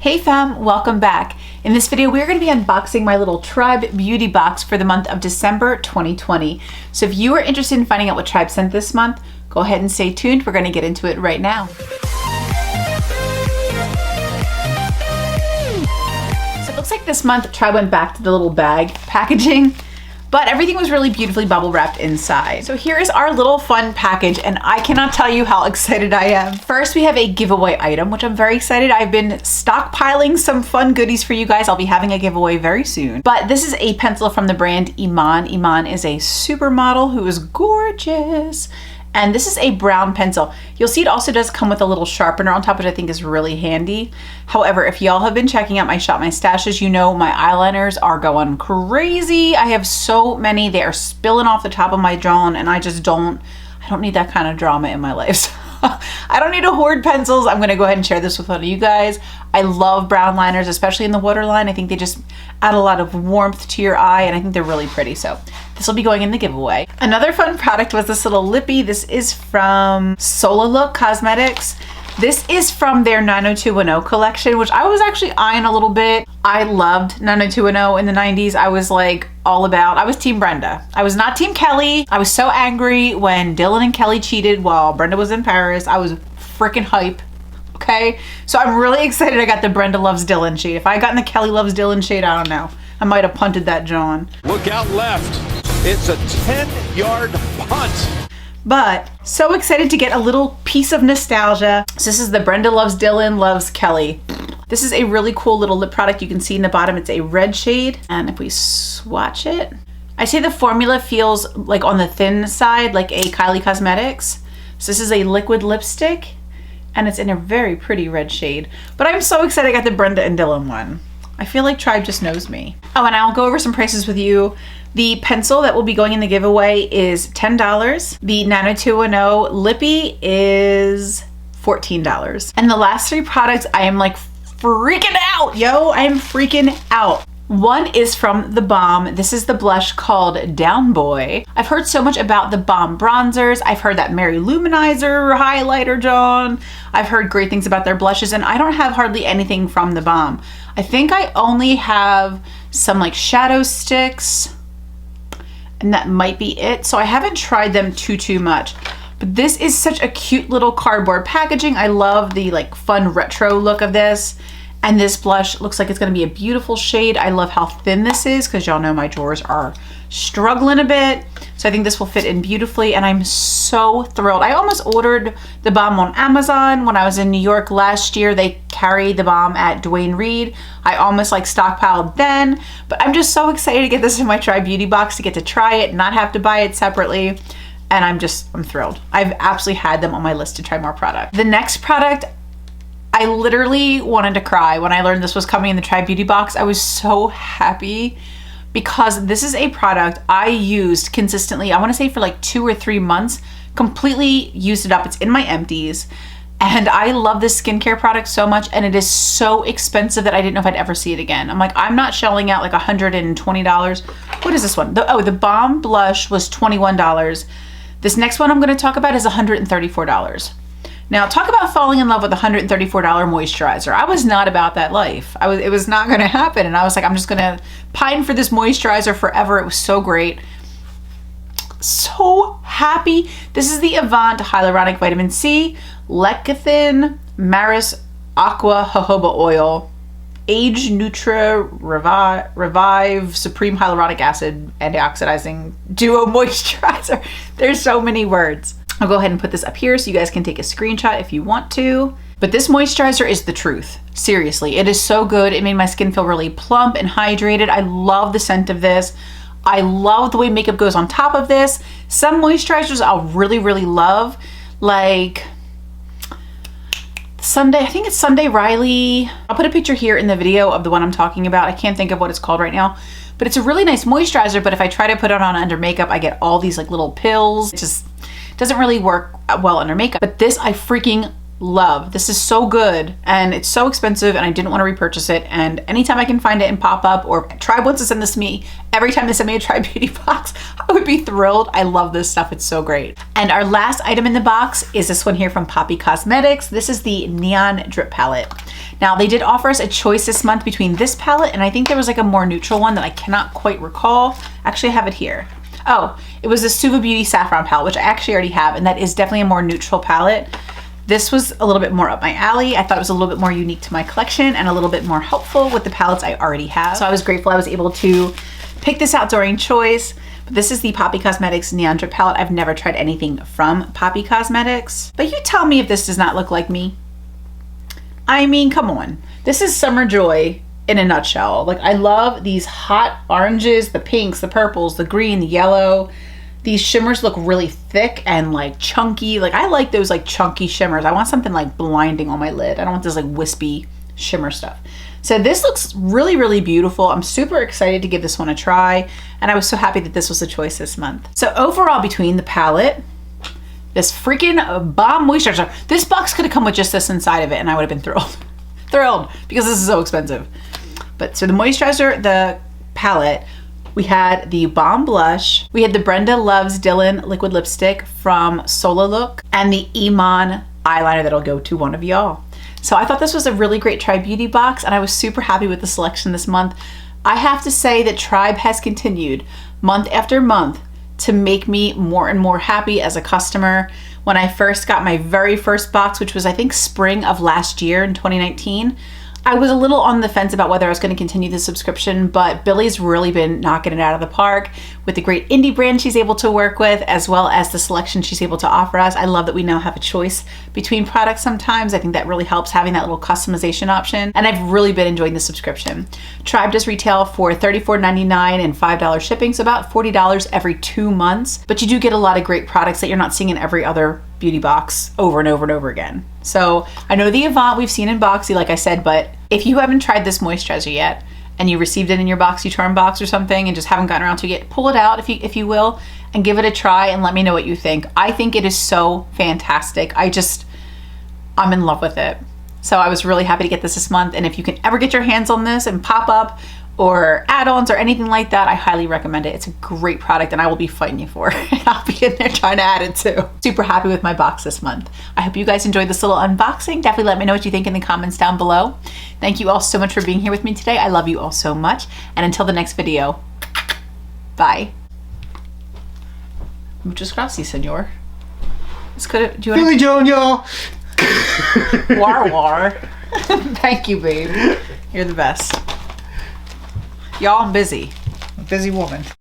Hey fam, welcome back. In this video, we're going to be unboxing my little Tribe beauty box for the month of December 2020. So if you are interested in finding out what Tribe sent this month, go ahead and stay tuned. We're going to get into it right now. So it looks like this month Tribe went back to the little bag packaging, but everything was really beautifully bubble wrapped inside. So here is our little fun package, and I cannot tell you how excited I am. First, we have a giveaway item, which I'm very excited. I've been stockpiling some fun goodies for you guys. I'll be having a giveaway very soon. But this is a pencil from the brand Iman. Iman is a supermodel who is gorgeous. And this is a brown pencil. You'll see it also does come with a little sharpener on top, which I think is really handy. However, if y'all have been checking out my Shop My Stashes, you know my eyeliners are going crazy. I have so many. They are spilling off the top of my jaw, and I don't need that kind of drama in my life. So I don't need to hoard pencils. I'm gonna go ahead and share this with one of you guys. I love brown liners, especially in the waterline. I think they just add a lot of warmth to your eye, and I think they're really pretty. So this will be going in the giveaway. Another fun product was this little Lippie. This is from Sola Cosmetics. This is from their 90210 collection, which I was actually eyeing a little bit. I loved 90210 in the 90s. I was like all about, I was Team Brenda. I was not Team Kelly. I was so angry when Dylan and Kelly cheated while Brenda was in Paris. I was freaking hype. Okay, so I'm really excited I got the Brenda Loves Dylan shade. If I had gotten the Kelly Loves Dylan shade, I don't know. I might have punted that John. Look out left. It's a 10-yard punt. But so excited to get a little piece of nostalgia. So this is the Brenda Loves Dylan Loves Kelly. This is a really cool little lip product. You can see in the bottom, it's a red shade. And if we swatch it, I say the formula feels like on the thin side, like a Kylie Cosmetics. So this is a liquid lipstick, and it's in a very pretty red shade. But I'm so excited I got the Brenda and Dylan one. I feel like Tribe just knows me. Oh, and I'll go over some prices with you. The pencil that will be going in the giveaway is $10. The 90210 Lippie is $14. And the last three products, I am like freaking out, yo. I am freaking out. One is from the Balm. This is the blush called Down Boy. I've heard so much about the Balm bronzers. I've heard that Mary Luminizer highlighter, John. I've heard great things about their blushes, and I don't have hardly anything from the Balm. I think I only have some like shadow sticks, and that might be it. So I haven't tried them too much. But this is such a cute little cardboard packaging. I love the like fun retro look of this. And this blush looks like it's gonna be a beautiful shade. I love how thin this is, because y'all know my drawers are struggling a bit. So I think this will fit in beautifully, and I'm so thrilled. I almost ordered the Balm on Amazon when I was in New York last year. They carried the Balm at Duane Reade. I almost like stockpiled then, but I'm just so excited to get this in my Tribe Beauty box, to get to try it, not have to buy it separately. And I'm thrilled. I've absolutely had them on my list to try more product. The next product, I literally wanted to cry when I learned this was coming in the Tribe Beauty box. I was so happy, because this is a product I used consistently. I want to say for like 2 or 3 months, completely used it up. It's in my empties, and I love this skincare product so much, and it is so expensive that I didn't know if I'd ever see it again. I'm like, I'm not shelling out like $120. What is this one? The Balm blush was $21. This next one I'm going to talk about is $134. Now, talk about falling in love with a $134 moisturizer. I was not about that life. It was not gonna happen. And I was like, I'm just gonna pine for this moisturizer forever. It was so great. So happy. This is the Avant Hyaluronic Vitamin C, Lecithin, Maris Aqua Jojoba Oil, Age Nutra Revive Supreme Hyaluronic Acid Antioxidizing Duo Moisturizer. There's so many words. I'll go ahead and put this up here so you guys can take a screenshot if you want to. But this moisturizer is the truth. Seriously, it is so good. It made my skin feel really plump and hydrated. I love the scent of this. I love the way makeup goes on top of this. Some moisturizers I'll really love, like Sunday, I think it's Sunday Riley. I'll put a picture here in the video of the one I'm talking about. I can't think of what it's called right now, but it's a really nice moisturizer. But if I try to put it on under makeup, I get all these like little pills. It just doesn't really work well under makeup. But this I freaking love. This is so good, and it's so expensive, and I didn't want to repurchase it. And anytime I can find it in pop-up, or Tribe wants to send this to me, every time they send me a Tribe Beauty box, I would be thrilled. I love this stuff. It's so great. And our last item in the box is this one here from Poppi Cosmetics. This is the Neon Drip Palette. Now, they did offer us a choice this month between this palette, and I think there was like a more neutral one that I cannot quite recall. Actually, I have it here. Oh, it was the Suva Beauty Saffron palette, which I actually already have, and that is definitely a more neutral palette. This was a little bit more up my alley. I thought it was a little bit more unique to my collection and a little bit more helpful with the palettes I already have. So I was grateful I was able to pick this out during choice. But this is the Poppi Cosmetics Neon Drip Palette. I've never tried anything from Poppi Cosmetics. But you tell me if this does not look like me. I mean, come on. This is summer joy in a nutshell. Like, I love these hot oranges, the pinks, the purples, the green, the yellow. These shimmers look really thick and like chunky. Like, I like those like chunky shimmers. I want something like blinding on my lid. I don't want this like wispy shimmer stuff. So this looks really, really beautiful. I'm super excited to give this one a try. And I was so happy that this was the choice this month. So overall, between the palette, this freaking Balm moisturizer, this box could have come with just this inside of it and I would have been thrilled. Thrilled, because this is so expensive. But so the moisturizer, the palette, we had the Balm blush, we had the Brenda Loves Dylan liquid lipstick from Sola Look, and the Iman eyeliner that'll go to one of y'all. So I thought this was a really great Tribe Beauty box, and I was super happy with the selection this month. I have to say that Tribe has continued month after month to make me more and more happy as a customer. When I first got my very first box, which was I think spring of last year in 2019, I was a little on the fence about whether I was going to continue the subscription, but Billy's really been knocking it out of the park with the great indie brand she's able to work with, as well as the selection she's able to offer us. I love that we now have a choice between products sometimes. I think that really helps, having that little customization option, and I've really been enjoying the subscription. Tribe does retail for $34.99 and $5 shipping, so about $40 every 2 months, but you do get a lot of great products that you're not seeing in every other beauty box over and over and over again. So I know the Avant we've seen in Boxy, like I said, but if you haven't tried this moisturizer yet and you received it in your BoxyCharm box or something and just haven't gotten around to it yet, pull it out if you will and give it a try and let me know what you think. I think it is so fantastic. I'm in love with it. So I was really happy to get this month, and if you can ever get your hands on this and pop up or add-ons or anything like that, I highly recommend it. It's a great product and I will be fighting you for it. I'll be in there trying to add it too. Super happy with my box this month. I hope you guys enjoyed this little unboxing. Definitely let me know what you think in the comments down below. Thank you all so much for being here with me today. I love you all so much. And until the next video, bye. Muchas gracias, senor. Do you want Billy Joan, y'all. War war. Thank you, babe. You're the best. Y'all, I'm busy. I'm a busy woman.